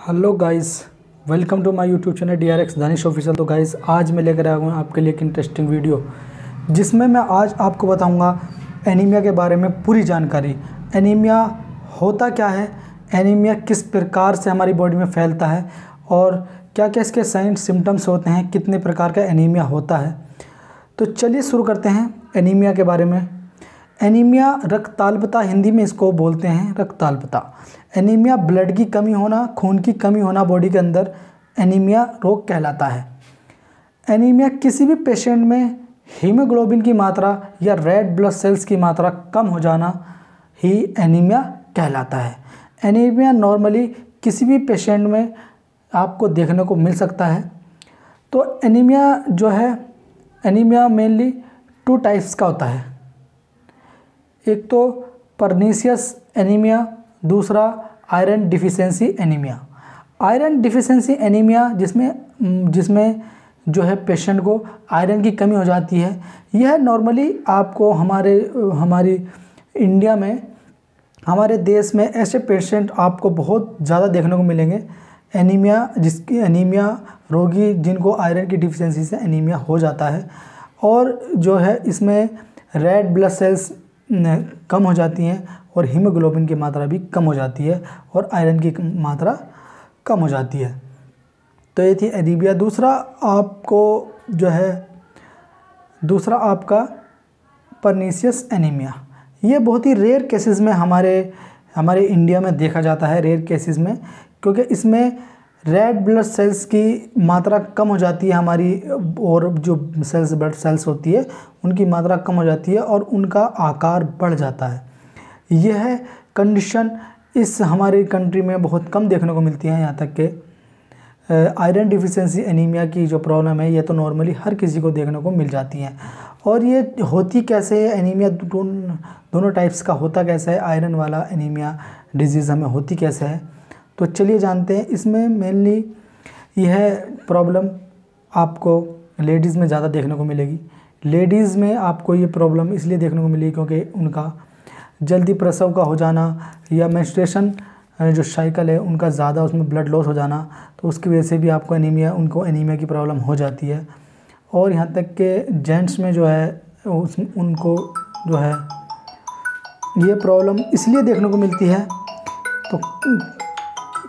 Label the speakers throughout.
Speaker 1: Hello guys, welcome to my YouTube channel DRX Danish official. तो guys, आज मैं लेकर आया हूँ आपके लिए एक इंटरेस्टिंग वीडियो जिसमें मैं आज आपको बताऊंगा एनीमिया के बारे में पूरी जानकारी। एनीमिया होता क्या है, एनीमिया किस प्रकार से हमारी बॉडी में फैलता है और क्या क्या इसके साइन सिम्टम्स होते हैं, कितने प्रकार का एनीमिया होता है। तो चलिए शुरू करते हैं एनीमिया के बारे में। एनीमिया रक्ताल्पता, हिंदी में इसको बोलते हैं रक्ताल्पता। एनीमिया ब्लड की कमी होना, खून की कमी होना बॉडी के अंदर एनीमिया रोग कहलाता है। एनीमिया किसी भी पेशेंट में हीमोग्लोबिन की मात्रा या रेड ब्लड सेल्स की मात्रा कम हो जाना ही एनीमिया कहलाता है। एनीमिया नॉर्मली किसी भी पेशेंट में आपको देखने को मिल सकता है। तो एनीमिया जो है, एनीमिया मेनली 2 टाइप्स का होता है। एक तो परनीशियस एनीमिया, दूसरा iron deficiency anaemia. Iron deficiency anaemia जिसमें जो है पेशेंट को आयरन की कमी हो जाती है। यह नॉर्मली आपको हमारी इंडिया में, हमारे देश में ऐसे पेशेंट आपको बहुत ज़्यादा देखने को मिलेंगे। एनीमिया रोगी जिनको आयरन की डिफिशिएंसी से एनीमिया हो जाता है और जो है इसमें रेड ब्लड सेल्स कम हो जाती हैं और हीमोग्लोबिन की मात्रा भी कम हो जाती है और आयरन की मात्रा कम हो जाती है। तो ये थी एनीमिया। दूसरा आपका परनीशियस एनीमिया। ये बहुत ही रेयर केसेस में हमारे इंडिया में देखा जाता है, रेयर केसेस में, क्योंकि इसमें रेड ब्लड सेल्स की मात्रा कम हो जाती है हमारी, और जो ब्लड सेल्स होती है उनकी मात्रा कम हो जाती है और उनका आकार बढ़ जाता है। यह कंडीशन इस हमारी कंट्री में बहुत कम देखने को मिलती है। यहाँ तक कि आयरन डिफिशिएंसी एनीमिया की जो प्रॉब्लम है, ये तो नॉर्मली हर किसी को देखने को मिल जाती है। और ये होती कैसे है एनीमिया, दोनों टाइप्स का होता कैसे है, आयरन वाला एनीमिया डिजीज़ हमें होती कैसे है, तो चलिए जानते हैं। इसमें मेनली यह प्रॉब्लम आपको लेडीज़ में ज़्यादा देखने को मिलेगी। लेडीज़ में आपको ये प्रॉब्लम इसलिए देखने को मिलेगी क्योंकि उनका जल्दी प्रसव का हो जाना या मेंस्ट्रुएशन जो साइकिल है उनका ज़्यादा, उसमें ब्लड लॉस हो जाना, तो उसकी वजह से भी आपको उनको एनीमिया की प्रॉब्लम हो जाती है। और यहाँ तक कि जेंट्स में जो है उनको जो है ये प्रॉब्लम इसलिए देखने को मिलती है तो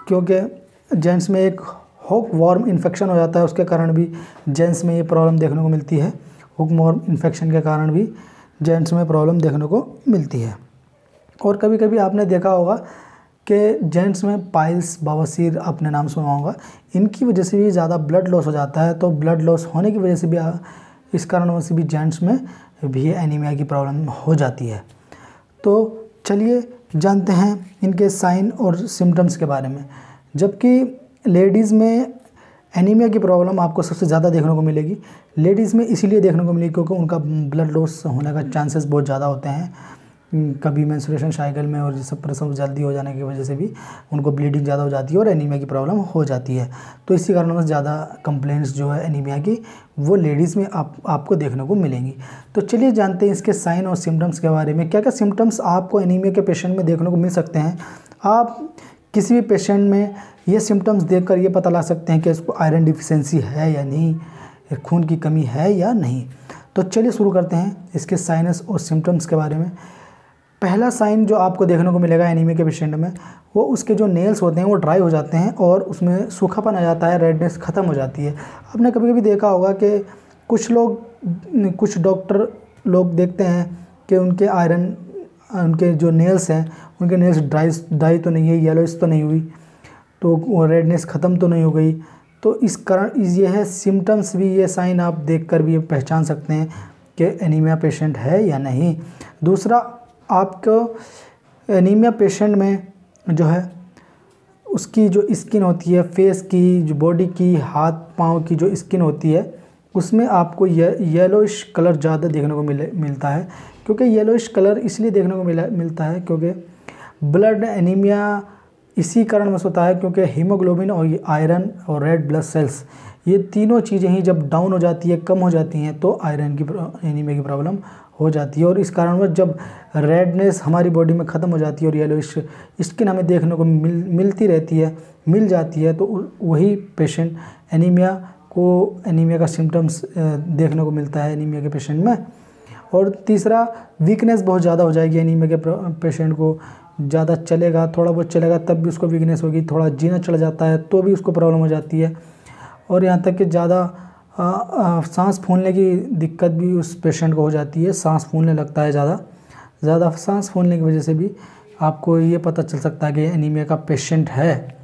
Speaker 1: क्योंकि जेंट्स में एक हुक वॉर्म इन्फेक्शन हो जाता है, उसके कारण भी जेंट्स में ये प्रॉब्लम देखने को मिलती है। हुक वॉर्म इन्फेक्शन के कारण भी जेंट्स में प्रॉब्लम देखने को मिलती है। और कभी कभी आपने देखा होगा कि जेंट्स में पाइल्स, बवासीर आपने नाम सुना होगा, इनकी वजह से भी ज़्यादा ब्लड लॉस हो जाता है। तो ब्लड लॉस होने की वजह से भी इस कारणों से भी जेंट्स में भी एनीमिया की प्रॉब्लम हो जाती है। तो चलिए जानते हैं इनके साइन और सिम्टम्स के बारे में। जबकि लेडीज़ में एनीमिया की प्रॉब्लम आपको सबसे ज़्यादा देखने को मिलेगी। लेडीज़ में इसीलिए देखने को मिलेगी क्योंकि उनका ब्लड लॉस होने का चांसेस बहुत ज़्यादा होते हैं। कभी मेंस्ट्रुएशन साइकिल में और ये सब प्रसव जल्दी हो जाने की वजह से भी उनको ब्लीडिंग ज़्यादा हो जाती है और एनीमिया की प्रॉब्लम हो जाती है। तो इसी कारणों से ज़्यादा कंप्लेंट्स जो है एनीमिया की वो लेडीज़ में आपको देखने को मिलेंगी। तो चलिए जानते हैं इसके साइन और सिम्टम्स के बारे में। क्या क्या सिम्टम्स आपको एनीमिया के पेशेंट में देखने को मिल सकते हैं। आप किसी भी पेशेंट में ये सिम्टम्स देखकर ये पता लगा सकते हैं कि इसको आयरन डिफिशिएंसी है या नहीं, खून की कमी है या नहीं। तो चलिए शुरू करते हैं इसके साइनस और सिम्टम्स के बारे में। पहला साइन जो आपको देखने को मिलेगा एनीमिया के पेशेंट में, वो उसके जो नेल्स होते हैं वो ड्राई हो जाते हैं और उसमें सूखापन आ जाता है, रेडनेस ख़त्म हो जाती है। आपने कभी कभी देखा होगा कि कुछ डॉक्टर लोग देखते हैं कि उनके जो नेल्स हैं, उनके नेल्स ड्राई तो नहीं है, येलोइश तो नहीं हुई, तो रेडनेस ख़त्म तो नहीं हो गई। तो इस कारण ये है सिम्टम्स भी, ये साइन आप देखकर भी पहचान सकते हैं कि एनीमिया पेशेंट है या नहीं। दूसरा, आपको एनीमिया पेशेंट में जो है उसकी जो स्किन होती है, फेस की, जो बॉडी की, हाथ पाँव की जो स्किन होती है, उसमें आपको येलोइश कलर ज़्यादा देखने को मिलता है। क्योंकि येलोइश कलर इसलिए देखने को मिलता है क्योंकि ब्लड एनीमिया इसी कारण में होता है क्योंकि हीमोग्लोबिन और आयरन और रेड ब्लड सेल्स, ये तीनों चीज़ें ही जब डाउन हो जाती है, कम हो जाती हैं, तो एनीमिया की प्रॉब्लम हो जाती है। और इस कारणवश जब रेडनेस हमारी बॉडी में ख़त्म हो जाती है और येलोइश स्किन हमें देखने को मिल जाती है, तो वही पेशेंट एनीमिया का सिम्टम्स देखने को मिलता है एनीमिया के पेशेंट में। और तीसरा, वीकनेस बहुत ज़्यादा हो जाएगी एनीमिया के पेशेंट को। ज़्यादा चलेगा, थोड़ा बहुत चलेगा तब भी उसको वीकनेस होगी, थोड़ा जीना चढ़ जाता है तो भी उसको प्रॉब्लम हो जाती है। और यहाँ तक कि ज़्यादा सांस फूलने की दिक्कत भी उस पेशेंट को हो जाती है, सांस फूलने लगता है ज़्यादा सांस फूलने की वजह से भी आपको ये पता चल सकता है कि एनीमिया का पेशेंट है।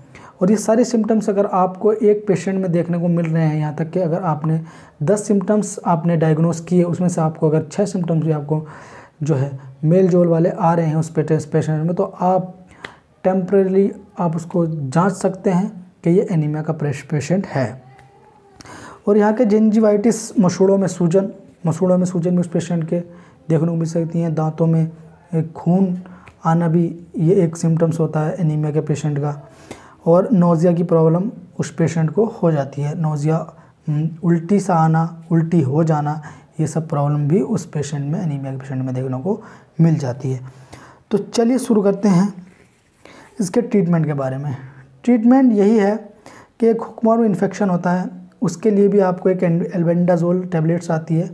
Speaker 1: और ये सारे सिम्टम्स अगर आपको एक पेशेंट में देखने को मिल रहे हैं, यहाँ तक कि अगर आपने 10 सिम्टम्स आपने डायग्नोस किए, उसमें से आपको अगर 6 सिम्टम्स भी आपको जो है मेल जोल वाले आ रहे हैं उस पेशेंट में, तो आप टेम्परेरी आप उसको जांच सकते हैं कि ये एनीमिया का पेशेंट है। और यहाँ के जिंजिवाइटिस, मसूड़ों में सूजन भी उस पेशेंट के देखने को मिल सकती हैं। दांतों में खून आना भी ये एक सिम्टम्स होता है एनीमिया के पेशेंट का। और नोज़िया की प्रॉब्लम उस पेशेंट को हो जाती है, नोज़िया, उल्टी सा आना, उल्टी हो जाना, ये सब प्रॉब्लम भी उस पेशेंट में, एनीमिया के पेशेंट में देखने को मिल जाती है। तो चलिए शुरू करते हैं इसके ट्रीटमेंट के बारे में। ट्रीटमेंट यही है कि एक हुक्मोन इन्फेक्शन होता है, उसके लिए भी आपको एक एल्बेंडाजोल टैबलेट्स आती है।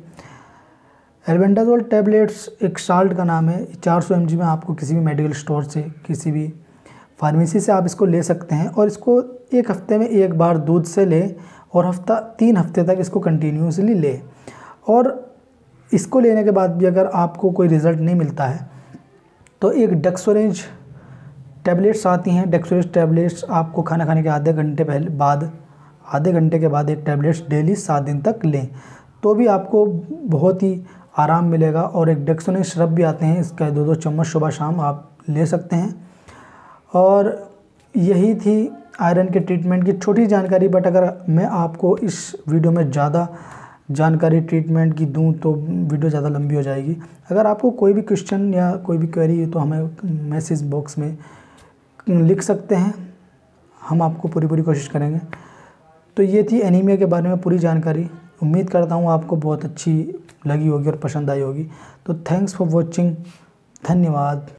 Speaker 1: एल्बेंडाजोल टैबलेट्स एक साल्ट का नाम है, 400 mg में आपको किसी भी मेडिकल स्टोर से, किसी भी फार्मेसी से आप इसको ले सकते हैं। और इसको एक हफ्ते में एक बार दूध से लें और 3 हफ्ते तक इसको कंटिन्यूसली लें। और इसको लेने के बाद भी अगर आपको कोई रिज़ल्ट नहीं मिलता है तो एक डेक्सोरेंज टैबलेट्स आती हैं। डेक्सोरेंज टैबलेट्स आपको खाना खाने के आधे घंटे के बाद एक टैबलेट्स डेली 7 दिन तक लें, तो भी आपको बहुत ही आराम मिलेगा। और एक डेक्सोरेंज सिरप भी आते हैं, इसका 2-2 चम्मच सुबह शाम आप ले सकते हैं। और यही थी आयरन के ट्रीटमेंट की छोटी जानकारी। बट अगर मैं आपको इस वीडियो में ज़्यादा जानकारी ट्रीटमेंट की दूं तो वीडियो ज़्यादा लंबी हो जाएगी। अगर आपको कोई भी क्वेश्चन या कोई भी क्वेरी है तो हमें मैसेज बॉक्स में लिख सकते हैं, हम आपको पूरी कोशिश करेंगे। तो ये थी एनीमिया के बारे में पूरी जानकारी। उम्मीद करता हूँ आपको बहुत अच्छी लगी होगी और पसंद आई होगी। तो थैंक्स फॉर वॉचिंग, धन्यवाद।